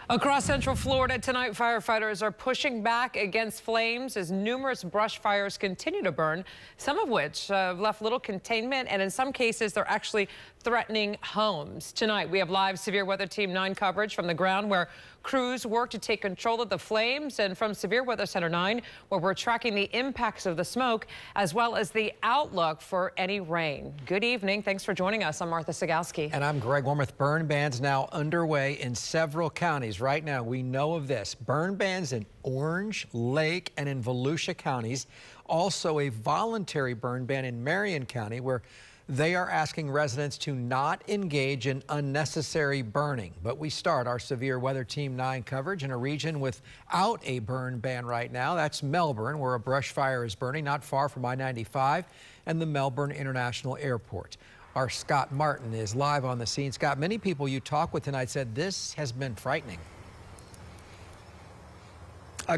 Across Central Florida tonight, firefighters are pushing back against flames as numerous brush fires continue to burn, some of which have left little containment, and in some cases they're actually threatening homes. Tonight we have live Severe Weather Team 9 coverage from the ground where crews work to take control of the flames, and from Severe Weather Center 9 where we're tracking the impacts of the smoke as well as the outlook for any rain. Good evening. Thanks for joining us. I'm Martha Sigalski. And I'm Greg Wormuth. Burn bans now underway in several counties. Right now we know of this. Burn bans in Orange, Lake, and in Volusia counties. Also a voluntary burn ban in Marion County where they are asking residents to not engage in unnecessary burning. But we start our Severe Weather Team 9 coverage in a region without a burn ban right now. That's Melbourne, where a brush fire is burning not far from I-95 and the Melbourne International Airport. Our Scott Martin is live on the scene. Scott, many people you talk with tonight said this has been frightening.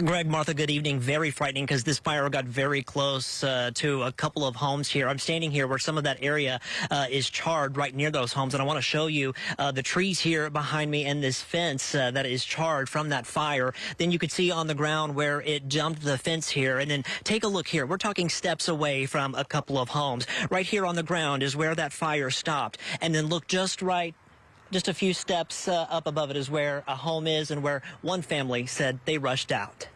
Greg, Martha, good evening. Very frightening because this fire got very close to a couple of homes here. I'm standing here where some of that area is charred right near those homes, and I want to show you the trees here behind me and this fence that is charred from that fire. Then you could see on the ground where it jumped the fence here, and then take a look here. We're talking steps away from a couple of homes. Right here on the ground is where that fire stopped, and then look just right. Just a few steps up above it is where a home is and where one family said they rushed out.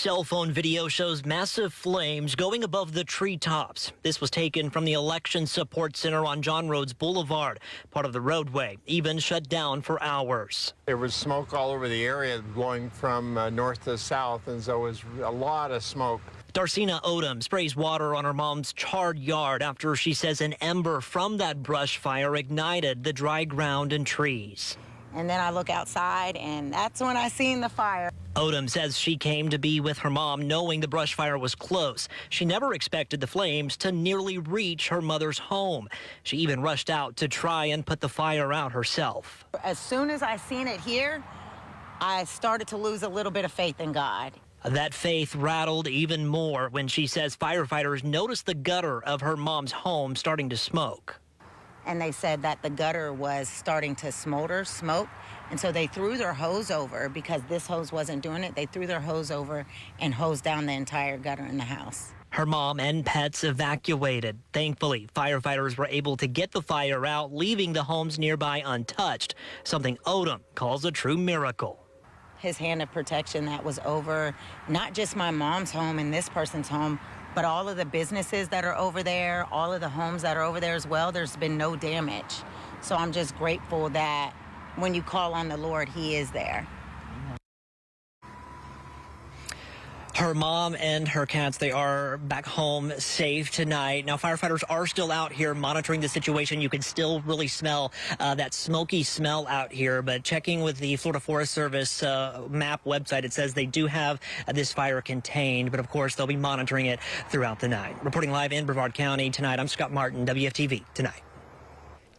Cell phone video shows massive flames going above the treetops. This was taken from the Election Support Center on John Rhodes Boulevard. Part of the roadway even shut down for hours. There was smoke all over the area going from north to south, and so it was a lot of smoke. Darcina Odom sprays water on her mom's charred yard after she says an ember from that brush fire ignited the dry ground and trees. And then I look outside, and that's when I seen the fire. Odom says she came to be with her mom knowing the brush fire was close. She never expected the flames to nearly reach her mother's home. She even rushed out to try and put the fire out herself. As soon as I seen it here, I started to lose a little bit of faith in God. That faith rattled even more when she says firefighters noticed the gutter of her mom's home starting to smoke. And they said that the gutter was starting to smoke. And so they threw their hose over because this hose wasn't doing it. They threw their hose over and hosed down the entire gutter in the house. Her mom and pets evacuated. Thankfully, firefighters were able to get the fire out, leaving the homes nearby untouched, something Odom calls a true miracle. His hand of protection that was over not just my mom's home and this person's home, but all of the businesses that are over there, all of the homes that are over there as well. There's been no damage. So I'm just grateful that when you call on the Lord, He is there. Her mom and her cats, they are back home safe tonight. Now, firefighters are still out here monitoring the situation. You can still really smell that smoky smell out here. But checking with the Florida Forest Service map website, it says they do have this fire contained. But, of course, they'll be monitoring it throughout the night. Reporting live in Brevard County tonight, I'm Scott Martin, WFTV Tonight.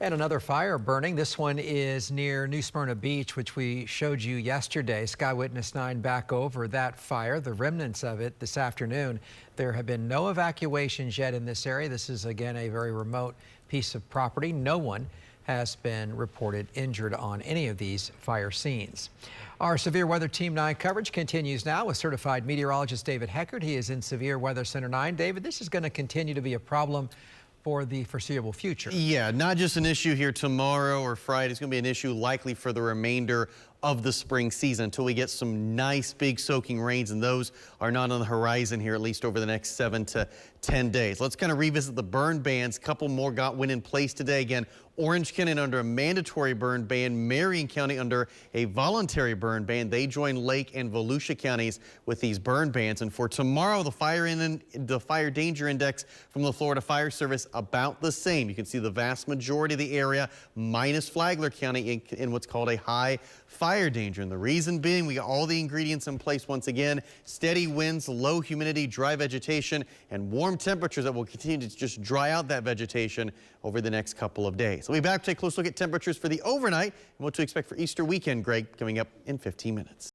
And another fire burning. This one is near New Smyrna Beach, which we showed you yesterday. Sky Witness 9 back over that fire, the remnants of it this afternoon. There have been no evacuations yet in this area. This is, again, a very remote piece of property. No one has been reported injured on any of these fire scenes. Our Severe Weather Team 9 coverage continues now with certified meteorologist David Heckert. He is in Severe Weather Center 9. David, this is going to continue to be a problem for the foreseeable future. Yeah, not just an issue here tomorrow or Friday. It's going to be an issue likely for the remainder of the spring season until we get some nice big soaking rains, and those are not on the horizon here, at least over the next 7 to 10 days. Let's kind of revisit the burn bans. A couple more went in place today. Again, Orange County under a mandatory burn ban, Marion County under a voluntary burn ban. They join Lake and Volusia counties with these burn bans. And for tomorrow, the fire danger index from the Florida Fire Service about the same. You can see the vast majority of the area minus Flagler County in what's called a high fire danger. And the reason being, we got all the ingredients in place once again: steady winds, low humidity, dry vegetation, and warm temperatures that will continue to just dry out that vegetation over the next couple of days. We'll be back to take a close look at temperatures for the overnight and what to expect for Easter weekend, Greg, coming up in 15 minutes.